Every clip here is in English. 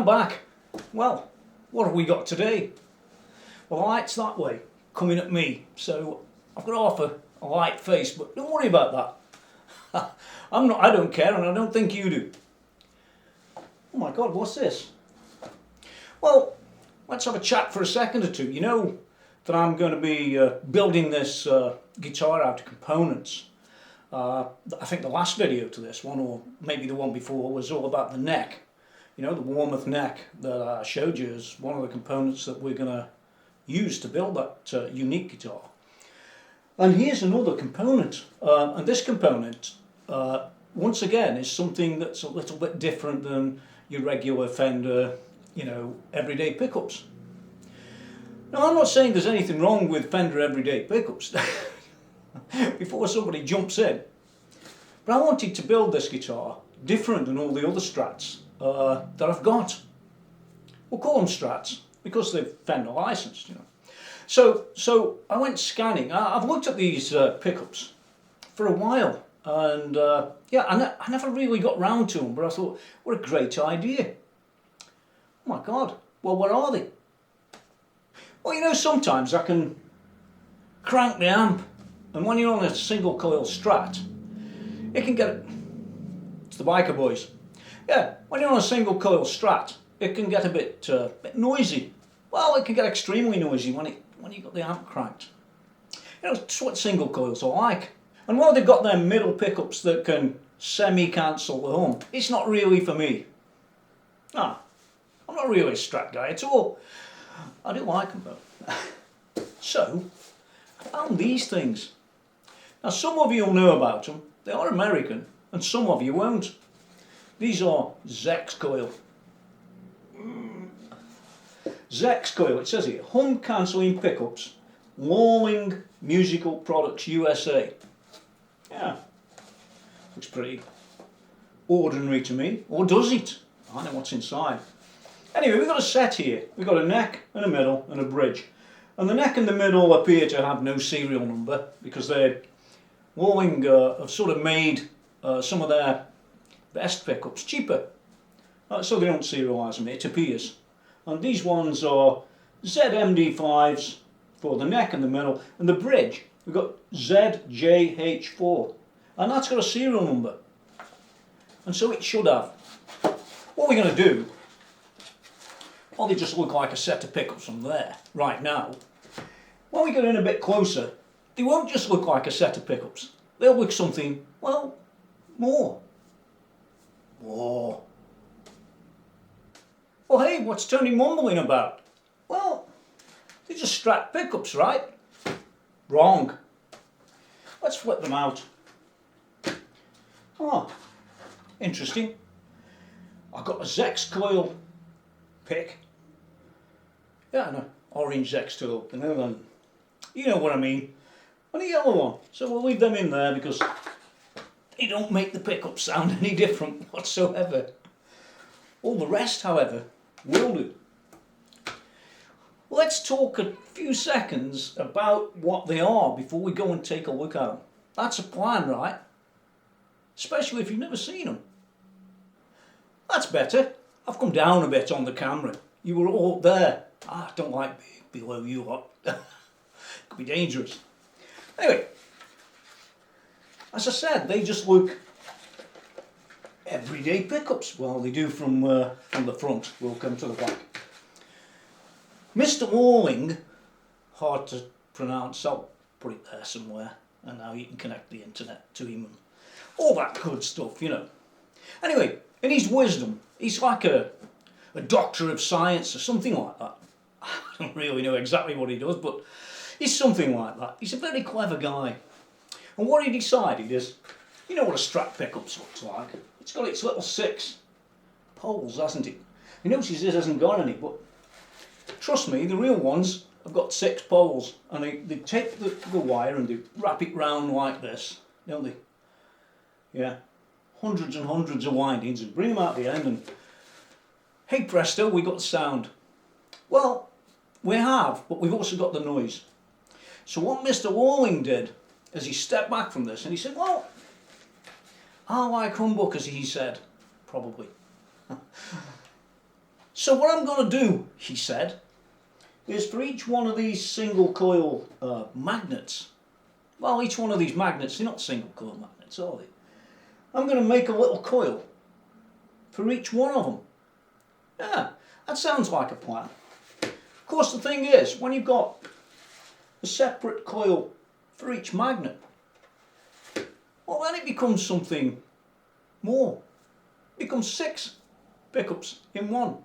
I'm back. Well, what have we got today? Well, the light's that way, coming at me, so I've got to offer a light face, but don't worry about that. I don't care, and I don't think you do. Oh my God, what's this? Well, let's have a chat for a second or two. You know that I'm going to be building this guitar out of components. I think the last video to this one, or maybe the one before, was all about the neck. You know, the Warmouth neck that I showed you is one of the components that we're going to use to build that unique guitar. And here's another component, and this component, once again, is something that's a little bit different than your regular Fender, you know, everyday pickups. Now, I'm not saying there's anything wrong with Fender everyday pickups before somebody jumps in, but I wanted to build this guitar different than all the other Strats that I've got. We'll call them Strats because they're Fender licensed, you know. So I went scanning. I've looked at these pickups for a while, and yeah, I never really got round to them, but I thought, what a great idea. Oh my God, well, where are they? Well, you know, sometimes I can crank the amp, and when you're on a single coil Strat, it can get, it's the biker boys. Yeah, when you're on a single coil Strat, it can get a bit noisy. Well, it can get extremely noisy when you've got the amp cranked. You know, it's what single coils are like. And while they've got their middle pickups that can semi-cancel the hum, it's not really for me. No, I'm not really a Strat guy at all. I do like them though. So, I found these things. Now, some of you will know about them. They are American, and some of you won't. These are Zexcoil. Zexcoil, it says here, hum cancelling pickups, Lawling Musical Products USA. Yeah, looks pretty ordinary to me, or does it? I know what's inside. Anyway, we've got a set here. We've got a neck and a middle and a bridge. And the neck and the middle appear to have no serial number because they're Lawling have sort of made some of their best pickups cheaper. So they don't serialise them, it appears. And these ones are ZMD5s for the neck and the middle, and the bridge we've got ZJH4, and that's got a serial number, and so it should have. What we're going to do, well, they just look like a set of pickups from there right now. When we get in a bit closer, they won't just look like a set of pickups, they'll look something, well, more. Well, hey, what's Tony mumbling about? Well, they're just Strat pickups, right? Wrong. Let's flip them out. Oh, interesting. I've got a Zexcoil pick. Yeah, an orange Zexcoil, and you know what I mean. And a yellow one. So we'll leave them in there because they don't make the pickups sound any different whatsoever. All the rest, however, will do. Let's talk a few seconds about what they are before we go and take a look at them. That's a plan, right? Especially if you've never seen them. That's better. I've come down a bit on the camera. You were all up there. I don't like being below you lot. Could be dangerous. Anyway, as I said, they just look everyday pickups. Well, they do from the front. We'll come to the back. Mr. Lawling, hard to pronounce, I'll put it there somewhere, and now you can connect the internet to him and all that good stuff, you know. Anyway, in his wisdom, he's like a doctor of science or something like that. I don't really know exactly what he does, but he's something like that. He's a very clever guy. And what he decided is, you know what a Strat pickups looks like. It's got its little 6 poles, hasn't it? He notices it hasn't got any, but trust me, the real ones have got 6 poles, and they take the wire and they wrap it round like this, don't they? Yeah, hundreds and hundreds of windings, and bring them out the end, and hey presto, we got the sound. Well, we have, but we've also got the noise. So what Mr. Lawling did is he stepped back from this and he said, well, I like humbuckers, he said, probably. So what I'm going to do, he said, is for each one of these single coil magnets, well, each one of these magnets, they're not single coil magnets, are they? I'm going to make a little coil for each one of them. Yeah, that sounds like a plan. Of course, the thing is, when you've got a separate coil for each magnet, well, then it becomes something more. It becomes 6 pickups in one,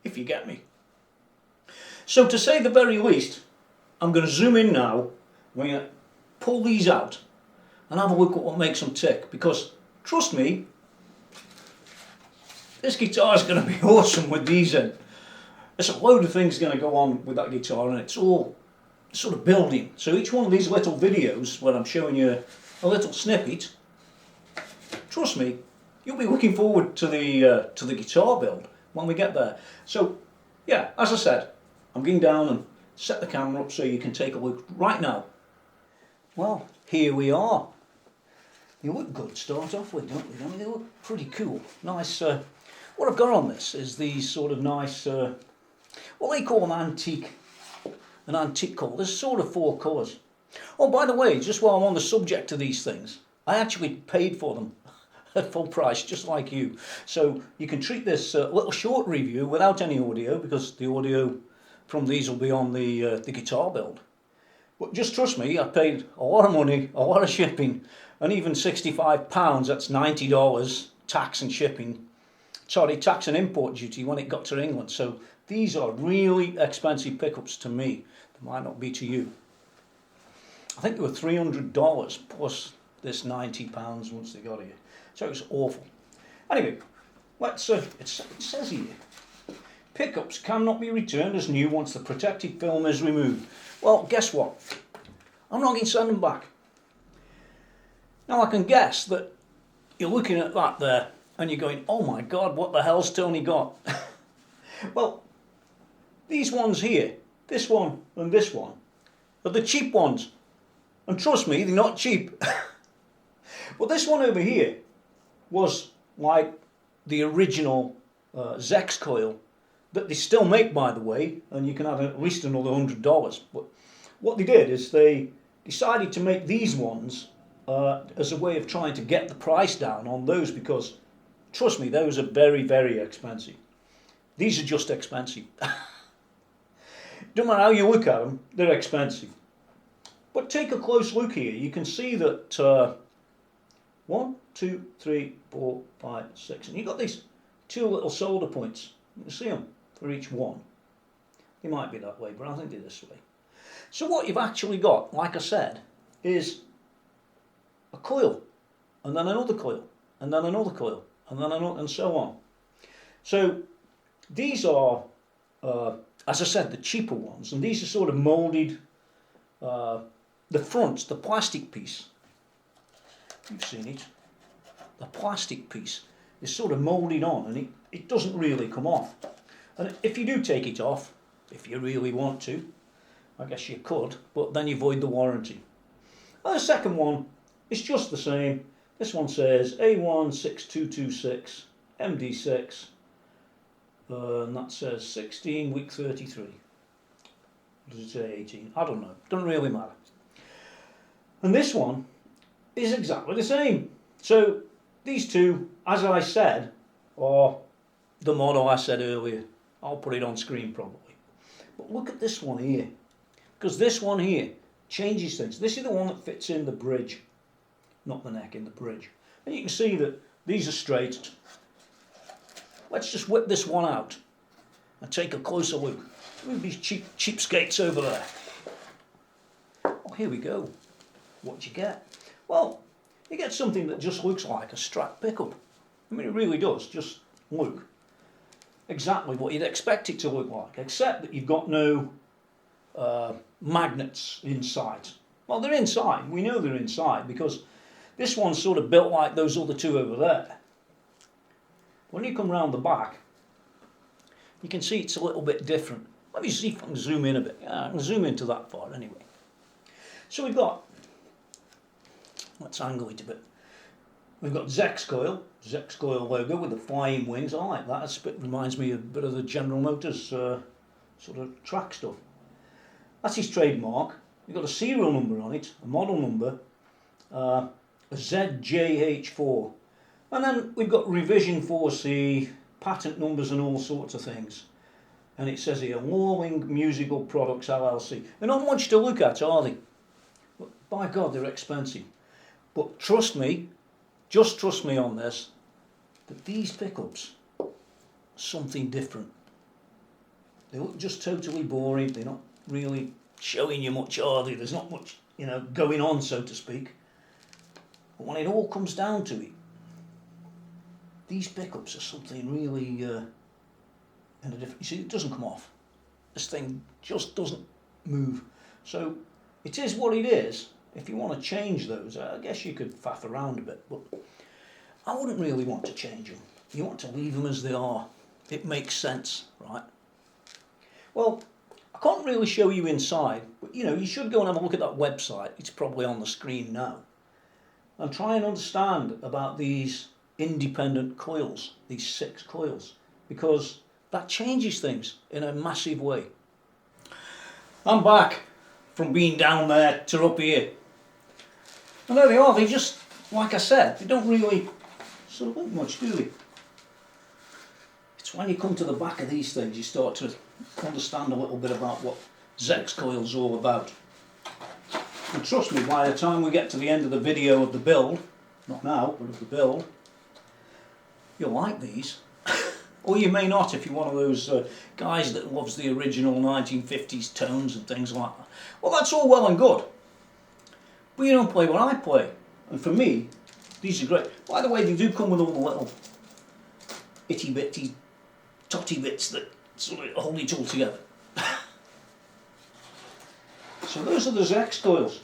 if you get me. So to say the very least, I'm going to zoom in now. I'm going to pull these out and have a look at what makes them tick, because trust me, this guitar is going to be awesome with these in. There's a load of things going to go on with that guitar, and it's all sort of building. So each one of these little videos where I'm showing you a little snippet, trust me, you'll be looking forward to the guitar build when we get there. So yeah, as I said, I'm going down and set the camera up so you can take a look right now. Well, here we are. You look good to start off with, don't they? I mean, they look pretty cool. Nice. What I've got on this is these sort of nice, what they call an antique colour. There's sort of 4 colours. Oh, by the way, just while I'm on the subject of these things, I actually paid for them at full price, just like you. So you can treat this little short review without any audio, because the audio from these will be on the guitar build. But just trust me, I paid a lot of money, a lot of shipping, and even £65, that's $90, tax and shipping. Sorry, tax and import duty when it got to England. So these are really expensive pickups to me. They might not be to you. I think they were $300 plus this £90 once they got here. So it was awful. Anyway, let's. It says here, pickups cannot be returned as new once the protective film is removed. Well, guess what? I'm not going to send them back. Now I can guess that you're looking at that there and you're going, oh my God, what the hell's Tony got? Well, these ones here, this one and this one, are the cheap ones. And trust me, they're not cheap. Well, this one over here was like the original Zexcoil that they still make, by the way, and you can have at least another $100. But what they did is they decided to make these ones as a way of trying to get the price down on those, because trust me, those are very, very expensive. These are just expensive. Don't matter how you look at them, they're expensive. But take a close look here. You can see that 1, 2, 3, 4, 5, 6, and you've got these 2 little solder points. You can see them for each one. They might be that way, but I think they're this way. So what you've actually got, like I said, is a coil, and then another coil, and then another coil, and then another, and so on. So these are, as I said, the cheaper ones, and these are sort of moulded. The front, the plastic piece, you've seen it, the plastic piece is sort of moulded on, and it doesn't really come off. And if you do take it off, if you really want to, I guess you could, but then you void the warranty. And the second one is just the same. This one says A16226 MD6, and that says 16 week 33. Does it say 18? I don't know, doesn't really matter. And this one is exactly the same. So these two, as I said, are the model I said earlier. I'll put it on screen probably. But look at this one here, because this one here changes things. This is the one that fits in the bridge, not the neck, in the bridge. And you can see that these are straight. Let's just whip this one out and take a closer look. Look at these cheapskates over there. Oh, here we go. What do you get? Well, you get something that just looks like a Strat pickup. I mean, it really does just look exactly what you'd expect it to look like, except that you've got no magnets inside. Well, they're inside. We know they're inside because this one's sort of built like those other 2 over there. When you come round the back, you can see it's a little bit different. Let me see if I can zoom in a bit. Yeah, I can zoom into that far anyway. So we've got, let's angle it a bit. We've got Zexcoil logo with the flying wings. I like that. It reminds me a bit of the General Motors sort of track stuff. That's his trademark. We've got a serial number on it, a model number, a ZJH4. And then we've got revision 4C, patent numbers and all sorts of things. And it says here, Lawling Musical Products LLC. They're not much to look at, are they? But by God, they're expensive. But trust me, just trust me on this, that these pickups are something different. They look just totally boring. They're not really showing you much, are they? There's not much, you know, going on, so to speak. But when it all comes down to it, these pickups are something really in a different. You see, it doesn't come off. This thing just doesn't move. So it is what it is. If you want to change those, I guess you could faff around a bit, but I wouldn't really want to change them. You want to leave them as they are. It makes sense, right? Well, I can't really show you inside, but you know, you should go and have a look at that website. It's probably on the screen now. And try and understand about these independent coils, these 6 coils, because that changes things in a massive way. I'm back from being down there to up here. And there they are. They just, like I said, they don't really sort of look much, do they? It's when you come to the back of these things you start to understand a little bit about what Zexcoil's all about. And trust me, by the time we get to the end of the video of the build, not now, but of the build, you'll like these. Or you may not if you're one of those guys that loves the original 1950s tones and things like that. Well, that's all well and good. But you don't play what I play. And for me, these are great. By the way, they do come with all the little itty bitty totty bits that sort of hold it all together. So those are the Zexcoils.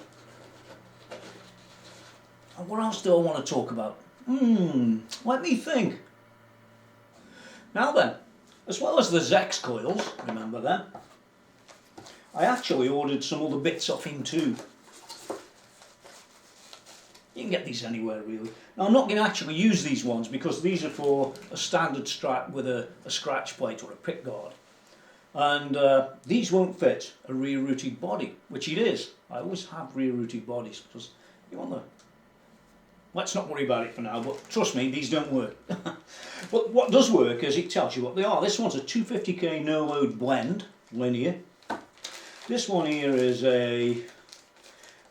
And what else do I want to talk about? Let me think. Now then, as well as the Zexcoils, remember them, I actually ordered some other bits off him too. You can get these anywhere really. Now I'm not going to actually use these ones because these are for a standard Strat with a scratch plate or a pick guard. And these won't fit a rear rooted body, which it is. I always have rear rooted bodies because you want the... Let's not worry about it for now, but trust me, these don't work. But what does work is it tells you what they are. This one's a 250k no load blend, linear. This one here is a...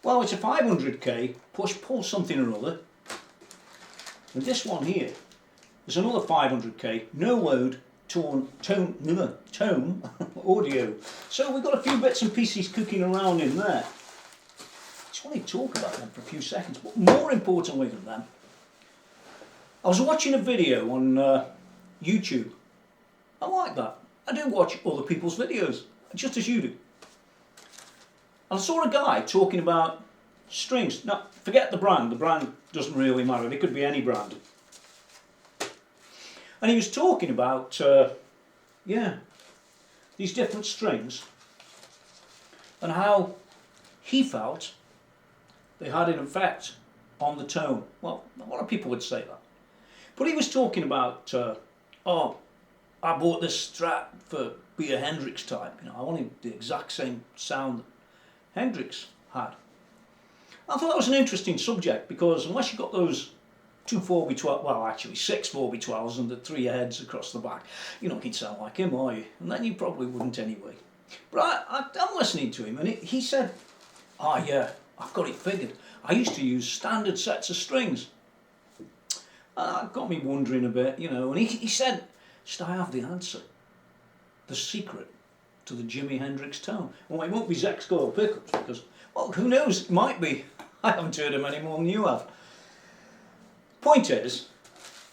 Well, it's a 500k push-pull something or other. And this one here is another 500k no load tone audio. So we've got a few bits and pieces cooking around in there. I just want to talk about them for a few seconds, but more importantly than them, I was watching a video on YouTube. I like that. I do watch other people's videos, just as you do. I saw a guy talking about strings. Now, forget the brand doesn't really matter, it could be any brand. And he was talking about, these different strings and how he felt they had an effect on the tone. Well, a lot of people would say that. But he was talking about, I bought this Strat for be a Hendrix type. You know, I wanted the exact same sound that Hendrix had. I thought that was an interesting subject because unless you've got those 2 4x12, well actually 6 4x12s and the 3 heads across the back, you're not going to sound like him, are you? And then you probably wouldn't anyway. But I'm listening to him and he said, yeah, I've got it figured. I used to use standard sets of strings. That got me wondering a bit, you know, and he said, should I have the answer? The secret to the Jimi Hendrix tone. Well, it won't be Zexcoil pickups because, well, who knows, it might be. I haven't heard them any more than you have. Point is,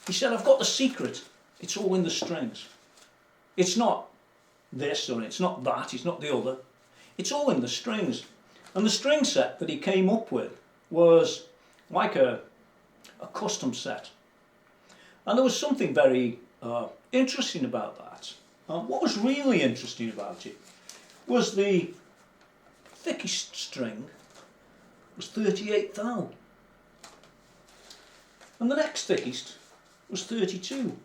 he said, I've got the secret. It's all in the strings. It's not this or it's not that, it's not the other. It's all in the strings. And the string set that he came up with was like a custom set. And there was something very interesting about that. What was really interesting about it was the thickest string was 38 thou. and the next thickest was 32.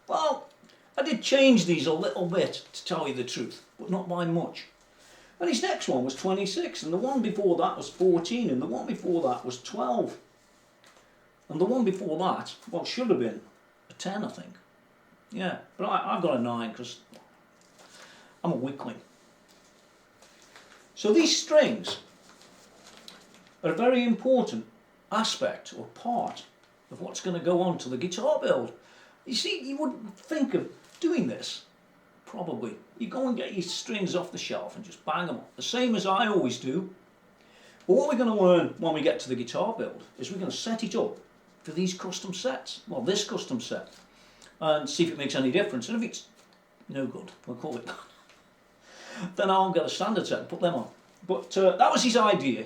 Well, I did change these a little bit, to tell you the truth, but not by much. And his next one was 26, and the one before that was 14, and the one before that was 12. And the one before that, well, should have been a 10, I think. Yeah, but I've got a 9 because I'm a weakling. So these strings are a very important aspect or part of what's going to go on to the guitar build. You see, you wouldn't think of doing this, probably. You go and get your strings off the shelf and just bang them up, the same as I always do. But what we're going to learn when we get to the guitar build is we're going to set it up for these custom sets, well, this custom set, and see if it makes any difference. And if it's no good, we'll call it that, then I'll get a standard set and put them on. But that was his idea,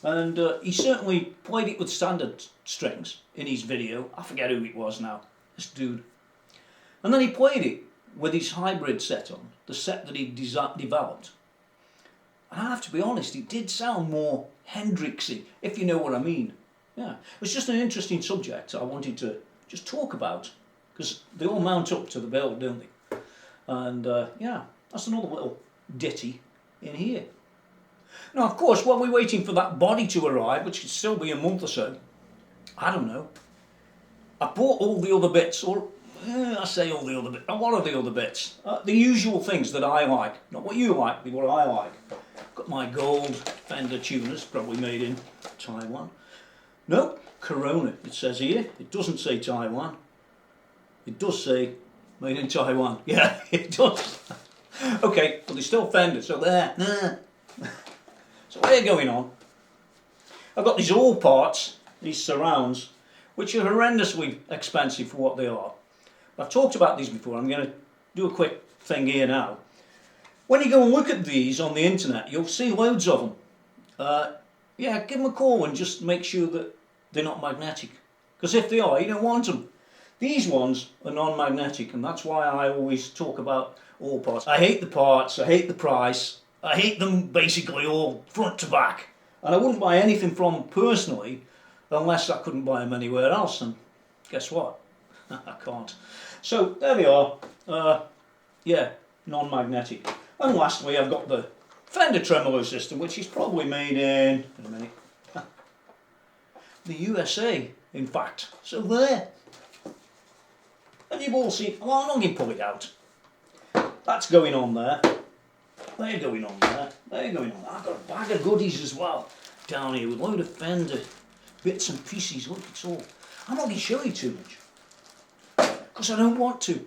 and he certainly played it with standard strings in his video. I forget who it was now, this dude. And then he played it with his hybrid set on, the set that he developed. And I have to be honest, it did sound more Hendrixy, if you know what I mean. Yeah, it was just an interesting subject I wanted to just talk about, because they all mount up to the build, don't they? And yeah, that's another little ditty in here. Now, of course, while we're waiting for that body to arrive, which could still be a month or so, I don't know, I bought all the other bits, or I say all the other bits, what are the other bits? The usual things that I like, not what you like, but what I like. Got my gold Fender tuners, probably made in Taiwan. No, Corona, it says here. It doesn't say Taiwan. It does say made in Taiwan. Yeah, it does. Okay, but they're still Fender, so there. So they're going on. I've got these all parts, these surrounds, which are horrendously expensive for what they are. I've talked about these before. I'm going to do a quick thing here now. When you go and look at these on the internet, you'll see loads of them. Yeah, give them a call and just make sure that they're not magnetic. Because if they are, you don't want them. These ones are non-magnetic, and that's why I always talk about all parts. I hate the parts, I hate the price, I hate them basically all front to back. And I wouldn't buy anything from them personally unless I couldn't buy them anywhere else, and guess what? I can't. So there they are. Yeah, non-magnetic. And lastly, I've got the Fender tremolo system, which is probably made in a minute, the USA, in fact. So there. And you've all seen, well, I'm not going to pull it out. That's going on there. They're going on there. They're going on there. I've got a bag of goodies as well down here with a load of Fender bits and pieces. Look, it's all. I'm not going to show you too much because I don't want to.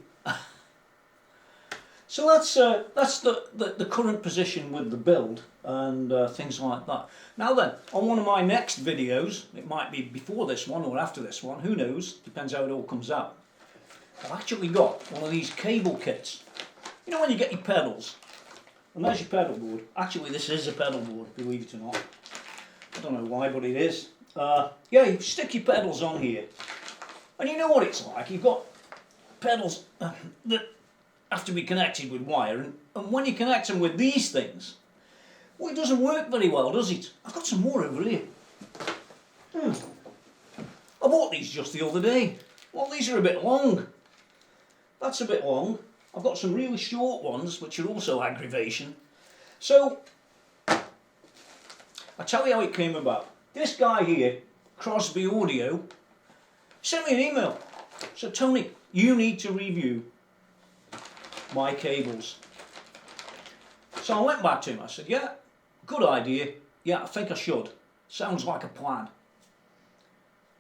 So that's the current position with the build and things like that. Now then, on one of my next videos, it might be before this one or after this one, who knows, depends how it all comes out. I've actually got one of these cable kits. You know when you get your pedals, and there's your pedal board. Actually, this is a pedal board, believe it or not. I don't know why, but it is. Yeah, you stick your pedals on here, and you know what it's like. You've got pedals that have to be connected with wire, and when you connect them with these things, well, it doesn't work very well, does it? I've got some more over here. I bought these just the other day. Well, these are a bit long. That's a bit long. I've got some really short ones, which are also aggravation. So, I'll tell you how it came about. This guy here, Crosby Audio, sent me an email. So, Tony, you need to review my cables. So I went back to him. I said, yeah, good idea. Yeah, I think I should. Sounds like a plan.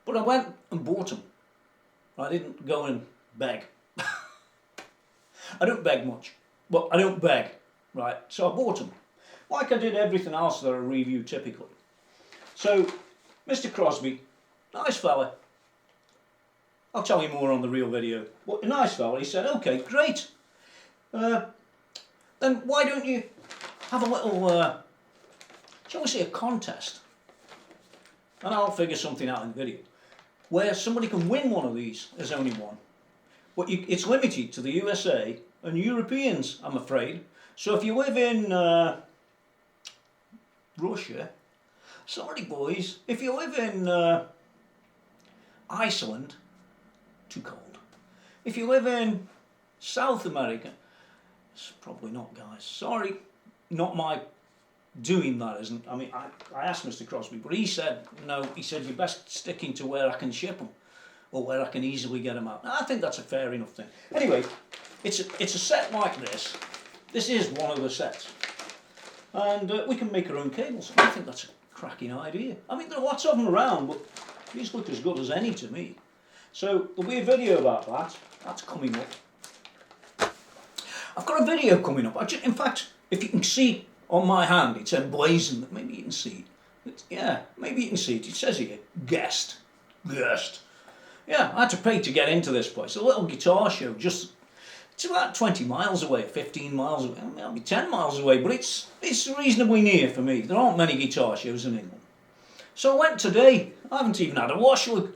But I went and bought them. I didn't go and beg. I don't beg much, but I don't beg, right? So I bought them, like I did everything else that I review typically. So, Mr. Crosby, nice fella. I'll tell you more on the real video. But a nice fella, he said, okay, great. Then why don't you have a little, shall we say, a contest? And I'll figure something out in the video, where somebody can win one of these. There's only one. But it's limited to the USA and Europeans, I'm afraid. So if you live in Russia, sorry boys, if you live in, I Iceland, too cold. If you live in South America, it's probably not, guys. Sorry, not my doing that, isn't. I mean, I asked Mr. Crosby, but he said, no, he said, you're best sticking to where I can ship them, or where I can easily get them out. Now, I think that's a fair enough thing. Anyway, it's a set like this. This is one of the sets. And we can make our own cables. I think that's a cracking idea. I mean, there are lots of them around, but these look as good as any to me. So there'll be a video about that. That's coming up. I've got a video coming up. In fact, if you can see on my hand, it's emblazoned. Maybe you can see it. Yeah, maybe you can see it. It says here, guest. Yeah, I had to pay to get into this place. A little guitar show. It's about 20 miles away, 15 miles away. Maybe 10 miles away, but it's reasonably near for me. There aren't many guitar shows in England. So I went today. I haven't even had a wash look.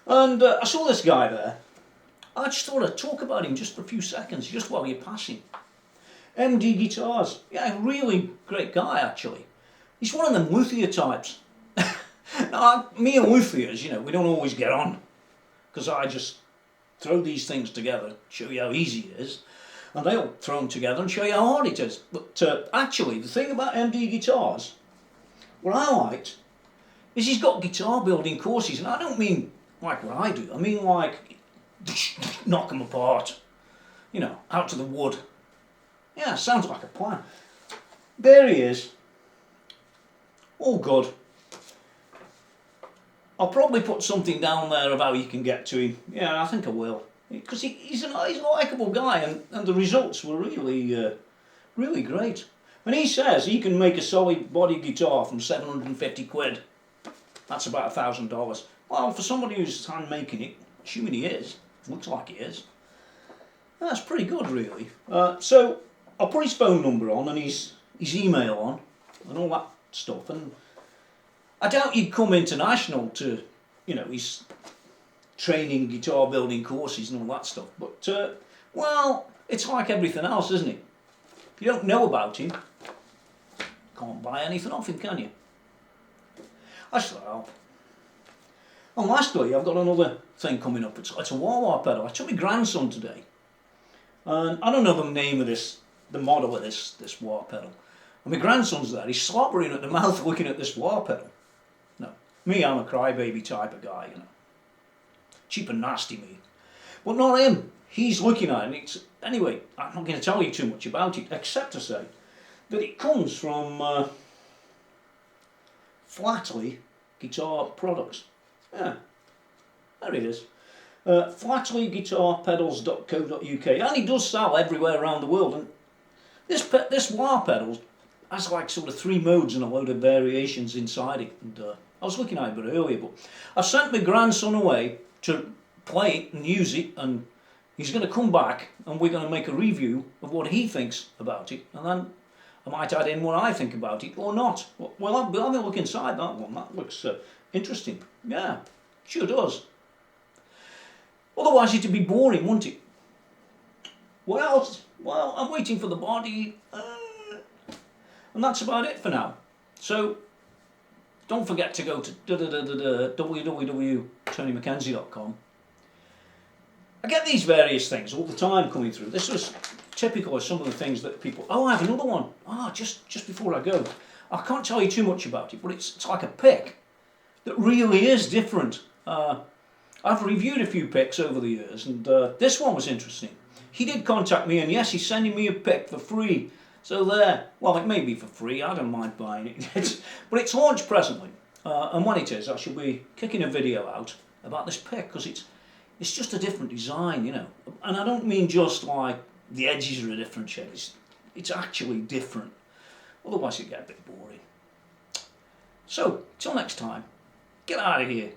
And I saw this guy there. I just thought I'd talk about him just for a few seconds, just while you're passing. MD Guitars. Yeah, really great guy, actually. He's one of them luthier types. Now, me and luthiers, you know, we don't always get on. Because I just throw these things together, show you how easy it is. And they'll throw them together and show you how hard it is. But actually, the thing about MD Guitars, what I liked, is he's got guitar building courses. And I don't mean like what I do. I mean like, knock them apart. You know, out to the wood. Yeah, sounds like a plan. There he is. All good. I'll probably put something down there of how you can get to him. Yeah, I think I will. Because he's a likeable guy, and the results were really, really great. And he says he can make a solid body guitar from 750 quid. That's about $1,000. Well, for somebody who's hand making it, assuming he is, looks like he is, that's pretty good, really. So I'll put his phone number on and his email on and all that stuff. And I doubt he'd come international to, you know, he's training guitar building courses and all that stuff. But, well, it's like everything else, isn't it? If you don't know about him, can't buy anything off him, can you? Actually, and lastly, I've got another thing coming up. It's a wah-wah pedal. I took my grandson today. And I don't know the name of the model of this wah pedal. And my grandson's there. He's slobbering at the mouth looking at this wah pedal. No, me, I'm a crybaby type of guy, you know. Cheap and nasty me. But not him. He's looking at it. Anyway, I'm not going to tell you too much about it, except to say that it comes from Flattley Guitar Products. Yeah, there it is. FlattleyGuitarPedals.co.uk, and he does sell everywhere around the world. And this wah pedal has like sort of 3 modes and a load of variations inside it. And I was looking at it a bit earlier, but I've sent my grandson away to play it and use it, and he's going to come back and we're going to make a review of what he thinks about it, and then I might add in what I think about it or not. Well, I'll have a look inside that one. That looks interesting. Yeah, sure does. Otherwise it'd be boring, wouldn't it? What else? Well, I'm waiting for the body. And that's about it for now. So, don't forget to go to www.TonyMckenzie.com. I get these various things all the time coming through. This was typical of some of the things that people... Oh, I have another one. Just before I go. I can't tell you too much about it, but it's like a pick that really is different. I've reviewed a few picks over the years, and this one was interesting. He did contact me, and yes, he's sending me a pick for free. So there, well, it may be for free, I don't mind buying it. But it's launched presently, and when it is, I shall be kicking a video out about this pick, because it's just a different design, you know. And I don't mean just like the edges are a different shape, it's actually different. Otherwise it'd get a bit boring. So, till next time, get out of here.